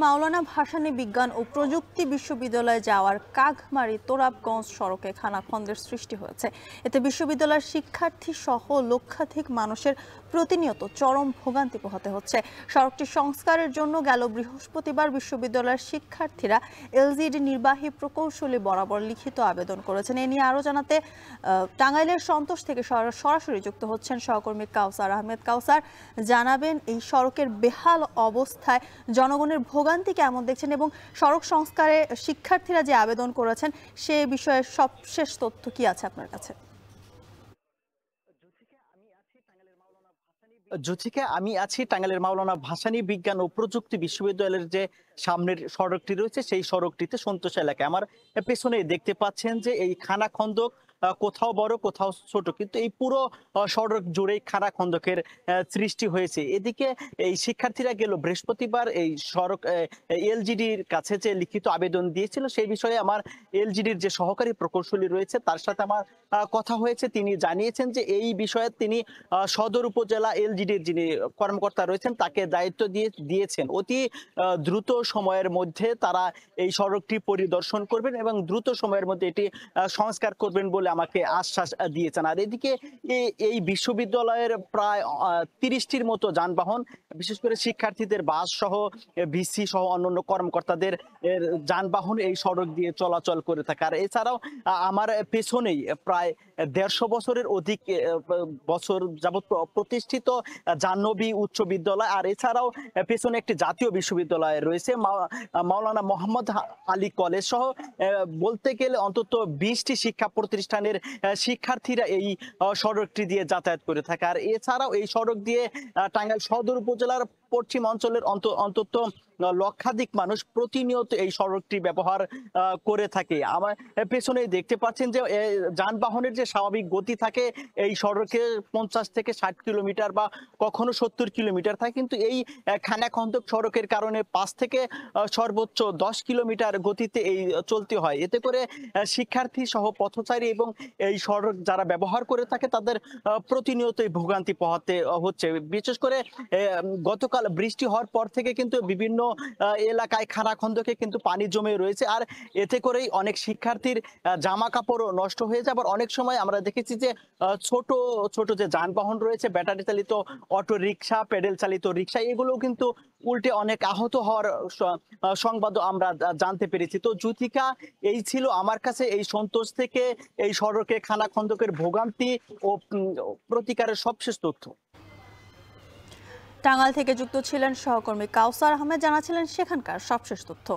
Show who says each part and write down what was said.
Speaker 1: মাওলানা ভাসানী বিজ্ঞান ও প্রযুক্তি বিশ্ববিদ্যালয়ে যাওয়ার কাঘমারি তোরাবগঞ্জ সড়কে খানাখন্দের সৃষ্টি হয়েছে। এতে বিশ্ববিদ্যালয়ের শিক্ষার্থী সহ লক্ষাধিক মানুষের প্রতিনিয়ত চরম ভোগান্তি পোহাতে হচ্ছে। সড়কটি সংস্কারের জন্য গেল বৃহস্পতিবার বিশ্ববিদ্যালয়ের শিক্ষার্থীরা এলজিইডি নির্বাহী প্রকৌশলী বরাবর লিখিত আবেদন করেছেন। এ নিয়ে আরও জানাতে টাঙ্গাইলের সন্তোষ থেকে সরাসরি যুক্ত হচ্ছেন সহকর্মী কাউসার আহমেদ। কাউসার, জানাবেন এই সড়কের বেহাল অবস্থায় জনগণের ভোগান্তি কেমন দেখছেন এবং সড়ক সংস্কারে শিক্ষার্থীরা যে আবেদন করেছেন সে বিষয়ে সবশেষ তথ্য কি আছে আপনার কাছে?
Speaker 2: জ্যোতিকা, আমি আছি টাঙ্গাইলের মাওলানা ভাসানী বিজ্ঞান ও প্রযুক্তি বিশ্ববিদ্যালয়ের যে সামনের সড়কটি রয়েছে সেই সড়কটিতে সন্তোষ এলাকায়। আমার পেছনে দেখতে পাচ্ছেন যে এই খানা খন্দক কোথাও বড় কোথাও ছোট, কিন্তু এই পুরো সড়ক জুড়েই খানা খন্দকের সৃষ্টি হয়েছে। এদিকে এই শিক্ষার্থীরা গেল বৃহস্পতিবার এই সড়ক এলজিডির কাছে যে লিখিত আবেদন দিয়েছিল সেই বিষয়ে আমার এলজিডির যে সহকারী প্রকৌশলী রয়েছে তার সাথে আমার কথা হয়েছে। তিনি জানিয়েছেন যে এই বিষয়ে তিনি সদর উপজেলা এলজিডির যিনি কর্মকর্তা রয়েছেন তাকে দায়িত্ব দিয়েছেন। অতি দ্রুত সময়ের মধ্যে তারা এই সড়কটি পরিদর্শন করবেন এবং দ্রুত সময়ের মধ্যে এটি সংস্কার করবেন বলে আমাকে আশ্বাস দিয়েছেন। আর এদিকে এই বিশ্ববিদ্যালয়ের প্রায় 30টির মতো যানবাহন, বিশেষ করে শিক্ষার্থীদের বাস সহ ভিসি সহ অন্যান্য কর্মকর্তাদের যানবাহন এই সড়ক দিয়ে চলাচল করে থাকে। আর এছাড়াও আমার পেছনেই প্রায় 150 বছরের অধিক বছর যাবৎ প্রতিষ্ঠিত জাহ্নবী উচ্চ বিদ্যালয়, আর এছাড়াও পেছনে একটি জাতীয় বিশ্ববিদ্যালয় রয়েছে মাওলানা মোহাম্মদ আলী কলেজ সহ বলতে গেলে অন্তত 20টি শিক্ষা প্রতিষ্ঠানের শিক্ষার্থীরা এই সড়কটি দিয়ে যাতায়াত করে থাকে। আর এছাড়াও এই সড়ক দিয়ে টাঙ্গাইল সদর উপজেলার পশ্চিম অঞ্চলের অন্তত লক্ষাধিক মানুষ প্রতিনিয়ত এই সড়কটি ব্যবহার করে থাকে। আমার পেছনে দেখতে পাচ্ছেন যে যানবাহনের যে স্বাভাবিক গতি থাকে এই সড়কে 50 থেকে 60 কিলোমিটার বা কখনো 70 কিলোমিটার থাকে, কিন্তু এই খানাখন্দক সড়কের কারণে 5 থেকে সর্বোচ্চ 10 কিলোমিটার গতিতে এই চলতে হয়। এতে করে শিক্ষার্থী সহ পথচারী এবং এই সড়ক যারা ব্যবহার করে থাকে তাদের প্রতিনিয়তই ভোগান্তি পোহাতে হচ্ছে। বিশেষ করে গতকাল বৃষ্টি হওয়ার পর থেকে কিন্তু বিভিন্ন এলাকায় খানাখন্দকে কিন্তু পানি জমে রয়েছে, আর এতে করেই অনেক শিক্ষার্থীর জামা কাপড়ও নষ্ট হয়ে যায়। আবার অনেক সময় আমরা দেখেছি যে ছোট ছোট যে যানবাহন রয়েছে, ব্যাটারি চালিত অটো রিক্সা, প্যাডেল চালিত রিক্সা, এগুলো কিন্তু উল্টে অনেক আহত হওয়ার সংবাদও আমরা জানতে পেরেছি। তো জ্যোতিকা, এই ছিল আমার কাছে এই সন্তোষ থেকে এই সড়কে খানাখন্দকের ভোগান্তি ও প্রতিকারের সবশেষ তথ্য।
Speaker 1: টাঙ্গাইল থেকে যুক্ত ছিলেন সহকর্মী কাউসার আহমেদ, জানাচ্ছিলেন সেখানকার সবশেষ তথ্য।